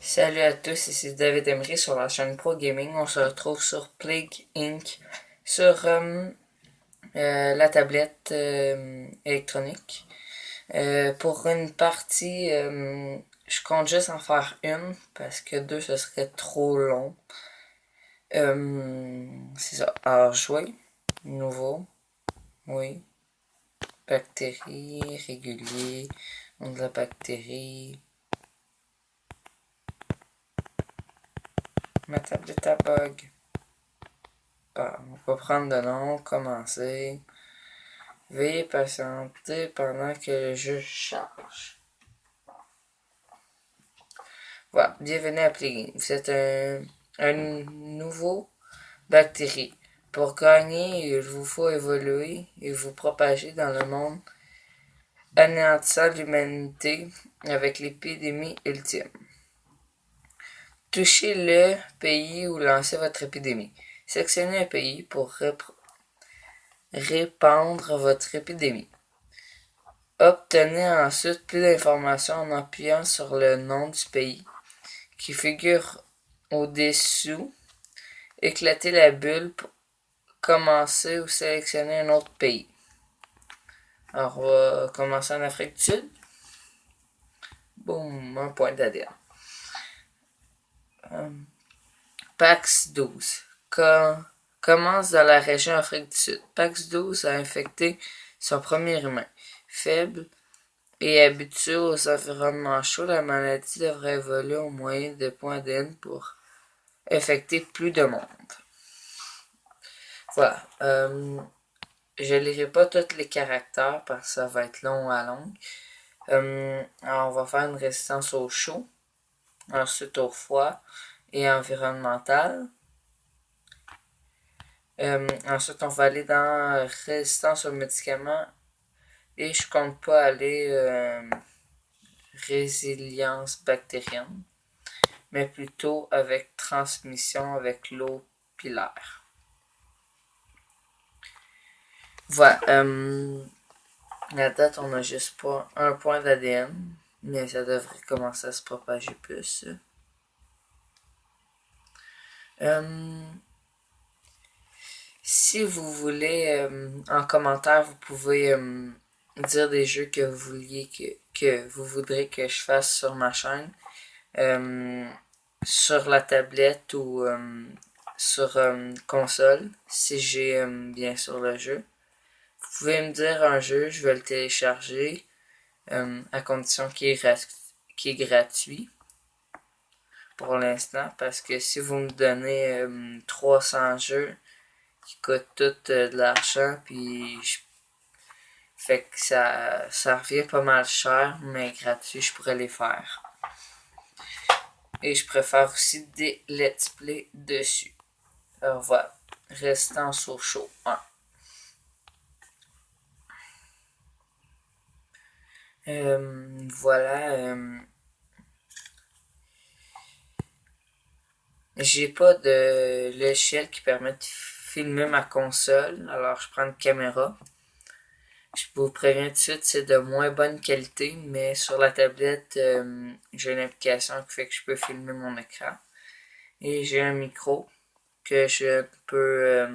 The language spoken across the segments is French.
Salut à tous, ici David Emery sur la chaîne Pro Gaming. On se retrouve sur Plague Inc. sur la tablette électronique. Pour une partie, je compte juste en faire une parce que deux ce serait trop long. C'est ça. Alors jouer, nouveau, oui. Bactéries, régulier, nom de la bactérie. Ma tablette à bug. Bon, on va prendre de nom, commencer. Veuillez patienter pendant que le jeu charge. Voilà, bienvenue à Plugin. Vous êtes un nouveau bactérie. Pour gagner, il vous faut évoluer et vous propager dans le monde, anéantissant l'humanité avec l'épidémie ultime. Touchez le pays où lancez votre épidémie. Sélectionnez un pays pour répandre votre épidémie. Obtenez ensuite plus d'informations en appuyant sur le nom du pays qui figure au-dessous. Éclatez la bulle pour commencer ou sélectionner un autre pays. Alors, on va commencer en Afrique du Sud. Boum, un point d'ADN. Pax 12. Commence dans la région Afrique du Sud. Pax 12 a infecté son premier humain. Faible et habitué aux environnements chauds, la maladie devrait évoluer au moyen de points d'ADN pour infecter plus de monde. Voilà. Je lirai pas tous les caractères parce que ça va être long à long. Alors on va faire une résistance au chaud, ensuite au froid et environnemental. Ensuite on va aller dans résistance aux médicaments et je compte pas aller résilience bactérienne, mais plutôt avec transmission avec l'eau puis l'air. Voilà. La date, on a juste pas un point d'ADN, mais ça devrait commencer à se propager plus. Si vous voulez, en commentaire, vous pouvez dire des jeux que vous vouliez que vous voudrez que je fasse sur ma chaîne, sur la tablette ou sur console, si j'ai bien sûr le jeu. Vous pouvez me dire un jeu, je vais le télécharger à condition qu'il est gratuit pour l'instant, parce que si vous me donnez 300 jeux qui coûtent tout de l'argent, puis fait que ça revient pas mal cher, mais gratuit, je pourrais les faire. Et je préfère aussi des let's play dessus. Alors voilà, résistance au chaud 1. Voilà. J'ai pas de logiciel qui permet de filmer ma console, alors je prends une caméra. Je vous préviens tout de suite, c'est de moins bonne qualité, mais sur la tablette, j'ai une application qui fait que je peux filmer mon écran. Et j'ai un micro que je peux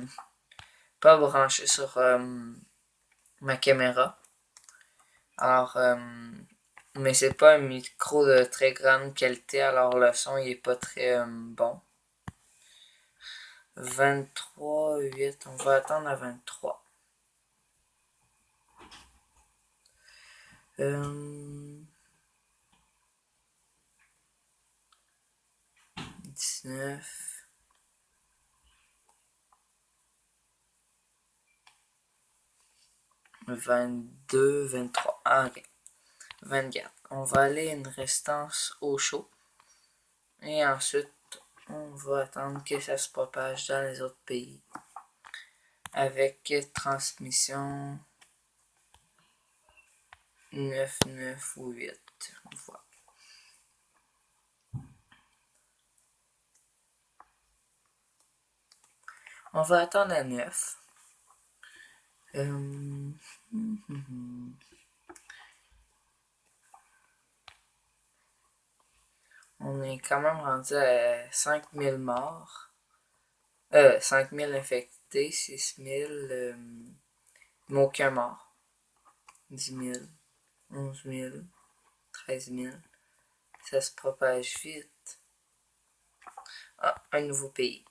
pas brancher sur ma caméra. Alors, mais c'est pas un micro de très grande qualité, alors le son il est pas très bon. 23,8, on va attendre à 23. 19. 22, 23. Ah, ok. 24. On va aller à une résistance au chaud. Et ensuite, on va attendre que ça se propage dans les autres pays. Avec transmission 9, 9 ou 8. Voilà. On va attendre à 9. On est quand même rendu à 5000 morts. 5000 infectés, 6000, mais aucun mort. 10 000, 11 000, 13 000. Ça se propage vite. Ah, un nouveau pays.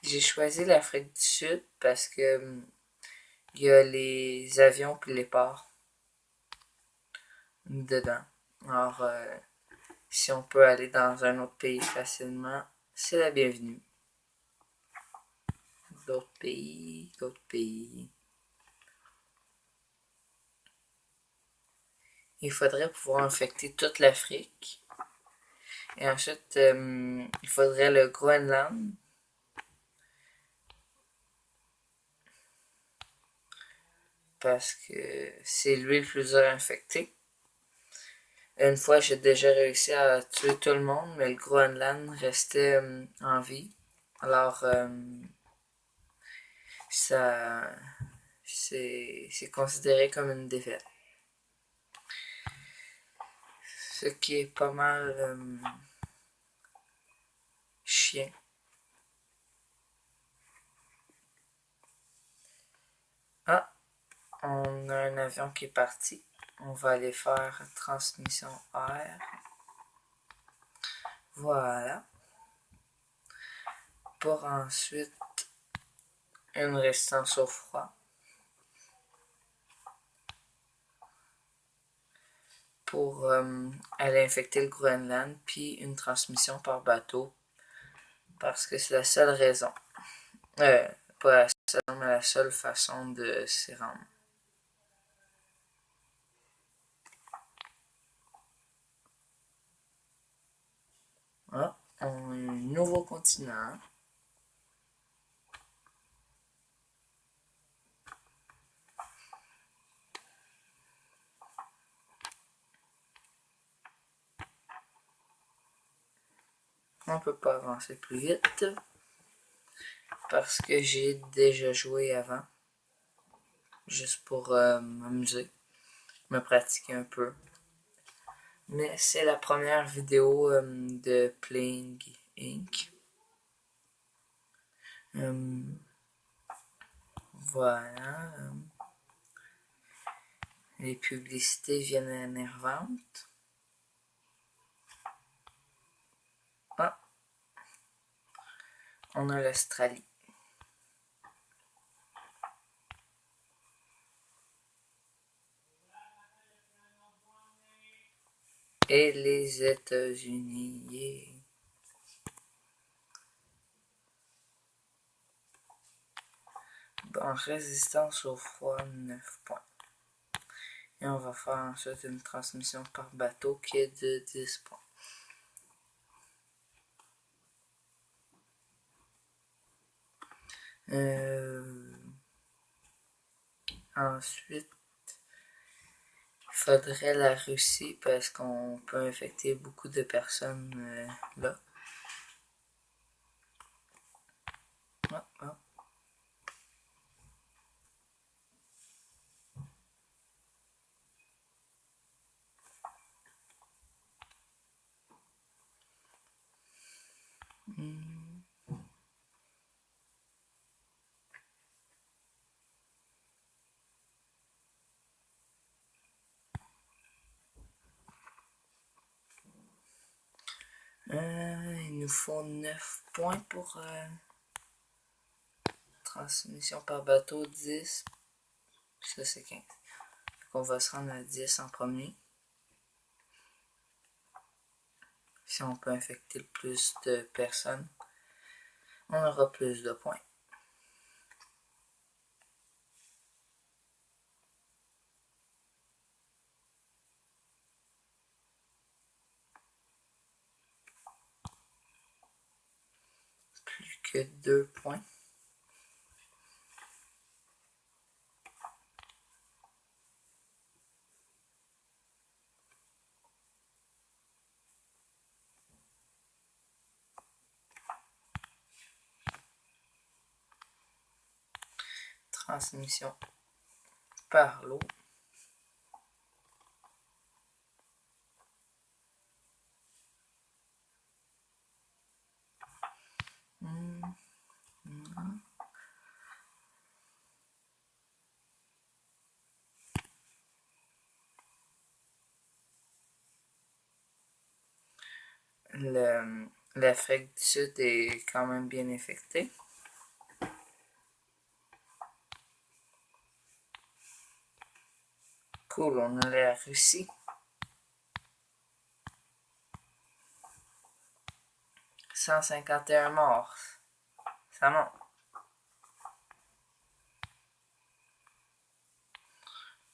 J'ai choisi l'Afrique du Sud parce que il y a les avions puis les ports dedans. Alors, si on peut aller dans un autre pays facilement, c'est la bienvenue. D'autres pays, d'autres pays. Il faudrait pouvoir infecter toute l'Afrique. Et ensuite, il faudrait le Groenland. Parce que c'est lui le plus infecté. Une fois, j'ai déjà réussi à tuer tout le monde, mais le Groenland restait en vie. Alors, ça, c'est considéré comme une défaite. Ce qui est pas mal chiant. Ah, on a un avion qui est parti. On va aller faire transmission air. Voilà. Pour ensuite une résistance au froid. Pour aller infecter le Groenland, puis une transmission par bateau. Parce que c'est la seule raison. Pas la seule, mais la seule façon de s'y rendre. Ah, on a un nouveau continent. On peut pas avancer plus vite. Parce que j'ai déjà joué avant. Juste pour m'amuser. Me pratiquer un peu. Mais c'est la première vidéo de Playing Inc. Voilà. Les publicités viennent énervantes. Ah, on a l'Australie. Et les États-Unis. Yeah. Bon, résistance au froid, 9 points. Et on va faire ensuite une transmission par bateau qui est de 10 points. Ensuite, il faudrait la Russie parce qu'on peut infecter beaucoup de personnes là. Ah, ah. Il nous faut 9 points pour transmission par bateau, 10. Ça c'est 15. Donc on va se rendre à 10 en premier. Si on peut infecter le plus de personnes, on aura plus de points. Plus que 2 points. Transmission par l'eau. l'Afrique du Sud est quand même bien infectée. Cool, on a la Russie. 151 morts. Ça monte.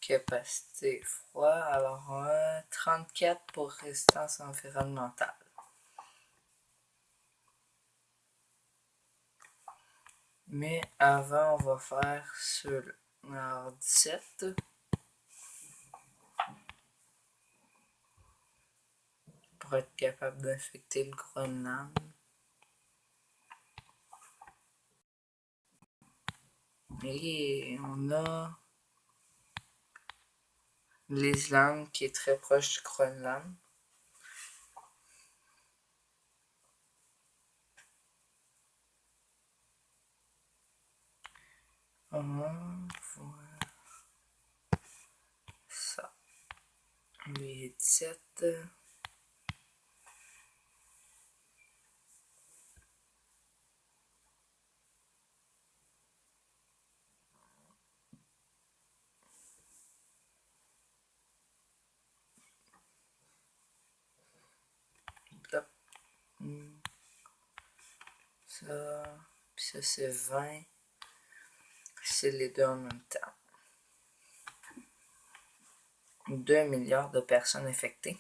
Capacité froid, alors on a 34 pour résistance environnementale. Mais avant, on va faire ceux-là. Alors 17. Pour être capable d'infecter le Groenland. Et on a l'Islande qui est très proche du Groenland. On va ça. Lui est 17. Ça, puis ça c'est 20. C'est les deux en même temps. 2 milliards de personnes infectées.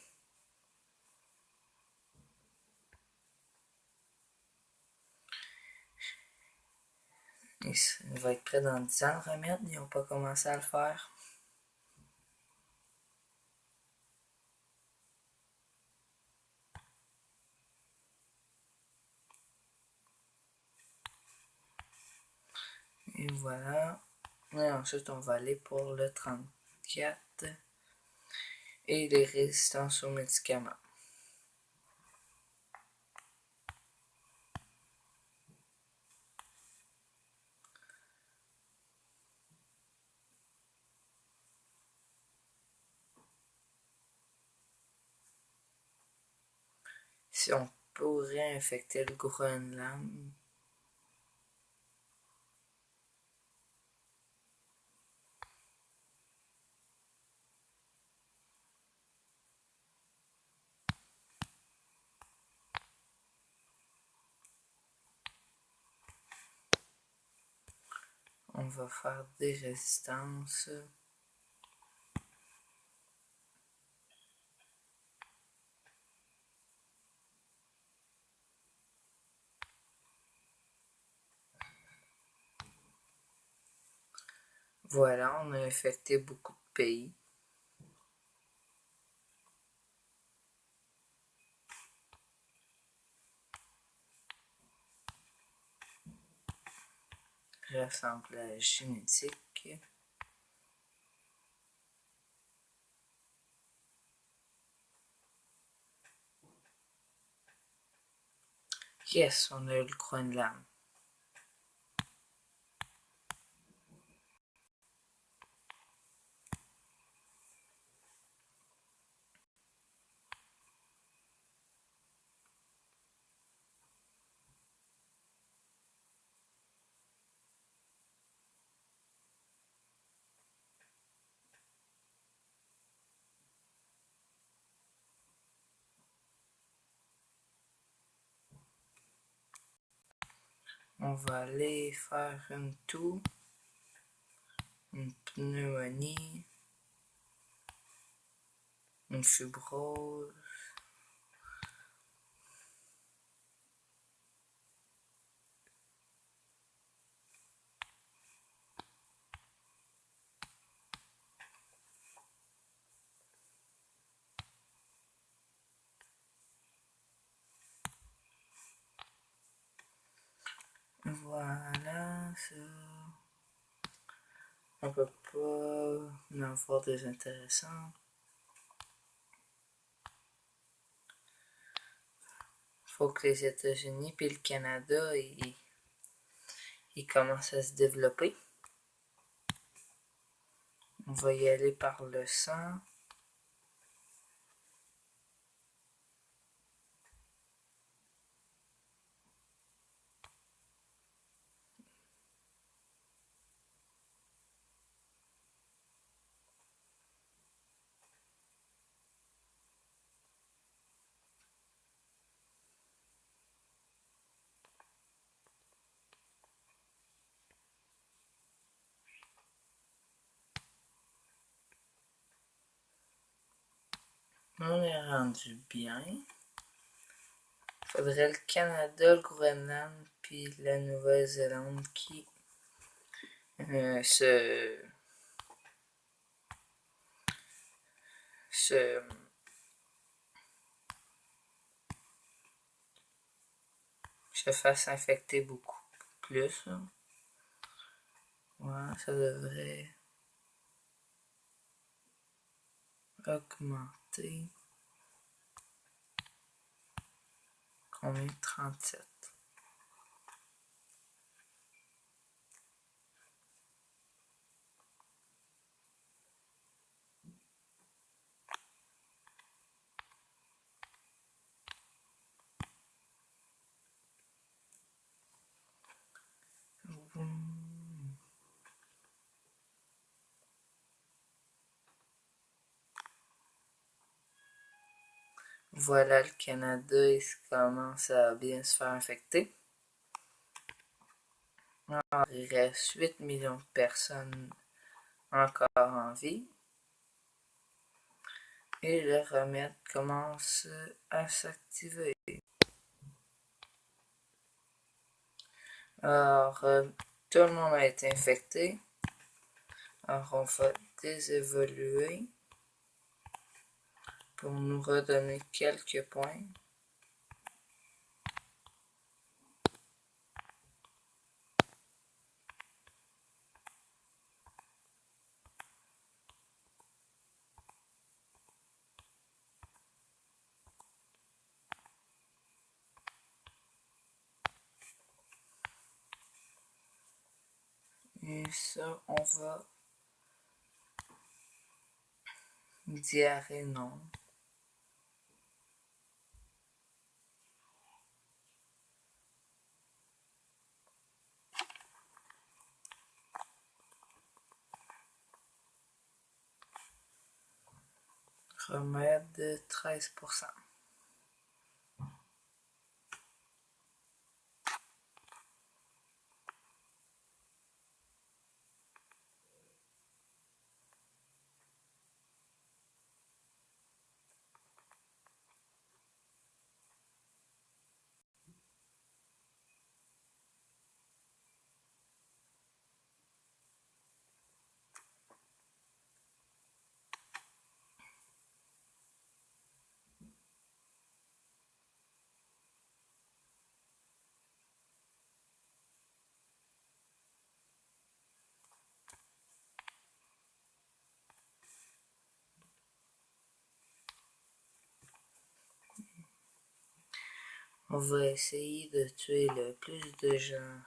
Il va être prêt dans 10 ans le remède, ils n'ont pas commencé à le faire. Et voilà. Et ensuite, on va aller pour le 34 et les résistances aux médicaments. Si on pourrait infecter le Groenland. On va faire des résistances. Voilà, on a infecté beaucoup de pays. Rassemblage génétique. Yes, on a eu le Groenland. On va aller faire une toux, une pneumonie, une fibrose. Voilà, ça. On peut pas en avoir des intéressants. Faut que les États-Unis puis le Canada ils commencent à se développer. On va y aller par le sang. On est rendu bien. Faudrait le Canada, le Groenland, puis la Nouvelle-Zélande qui se fasse infecter beaucoup plus. Là. Ouais, ça devrait augmenter. Combien? 37. Voilà, le Canada, il commence à bien se faire infecter. Alors, il reste 8 millions de personnes encore en vie. Et le remède commence à s'activer. Alors, tout le monde a été infecté. Alors, on va désévoluer pour nous redonner quelques points. Et ça, on va diarrhée non. Remède de 13%. On va essayer de tuer le plus de gens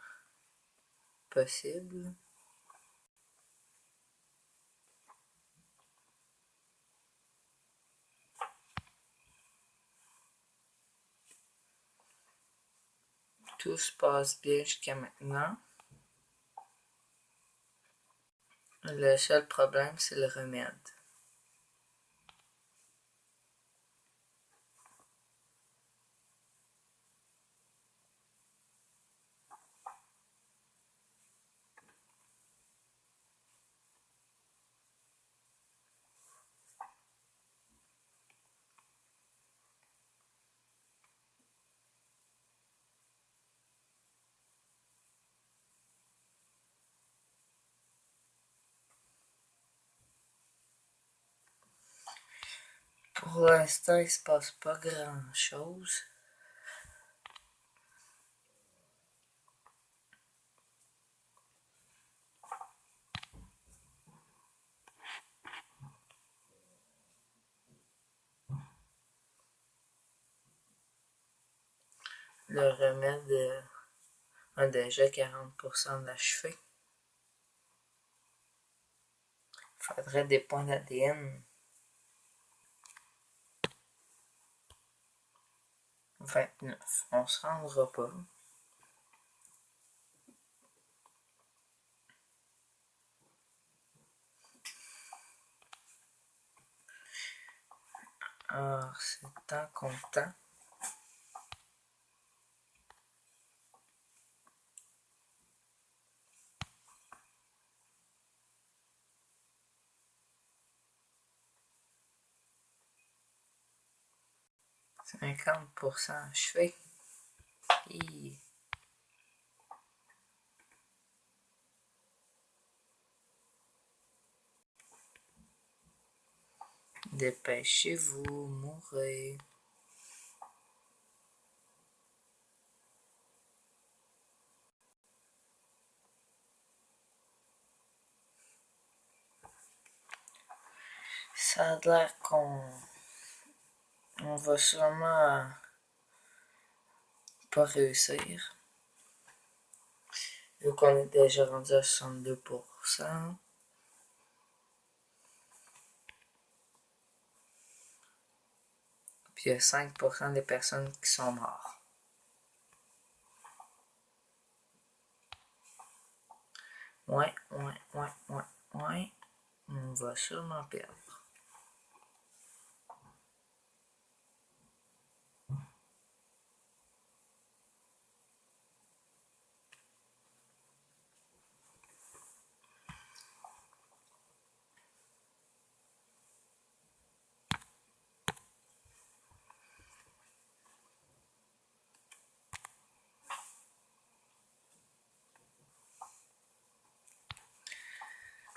possible. Tout se passe bien jusqu'à maintenant. Le seul problème, c'est le remède. Pour l'instant, il se passe pas grand-chose. Le remède a déjà 40% d'achevé. Il faudrait des points d'ADN. 29. On se rendra pas. Alors, c'est en comptant. 50% achevé. Et... dépêchez-vous, mourrez. Ça a l'air qu'on va sûrement pas réussir. Vu qu'on est déjà rendu à 62%. Puis il y a 5% des personnes qui sont mortes. Ouais. On va sûrement perdre.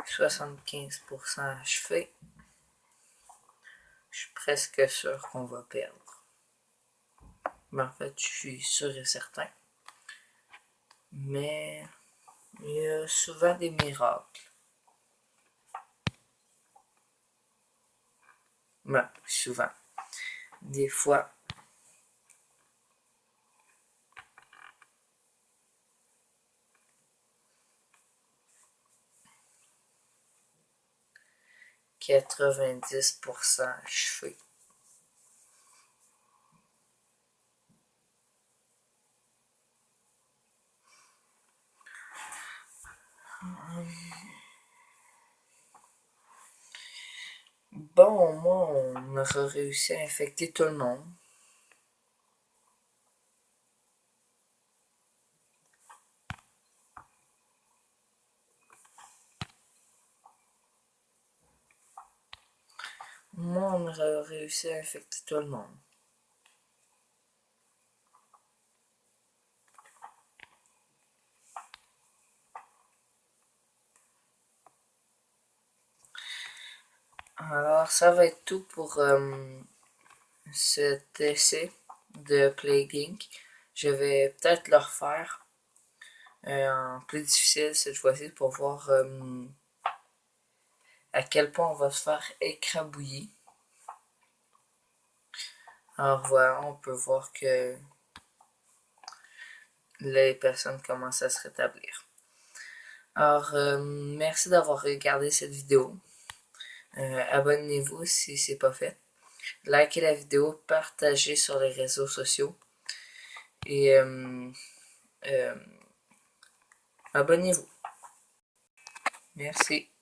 « 75% achevé. Je suis presque sûr qu'on va perdre. Mais en fait, je suis sûr et certain. Mais il y a souvent des miracles. Ben, souvent. Des fois. « 90% achevé. » Bon, au moins, on aura réussi à infecter tout le monde. Moi, on aura réussi à infecter tout le monde. Alors, ça va être tout pour cet essai de Plague Inc. Je vais peut-être le refaire en plus difficile cette fois-ci pour voir à quel point on va se faire écrabouiller. Alors voilà, on peut voir que les personnes commencent à se rétablir. Alors, merci d'avoir regardé cette vidéo. Abonnez-vous si c'est pas fait. Likez la vidéo, partagez sur les réseaux sociaux. Et abonnez-vous. Merci.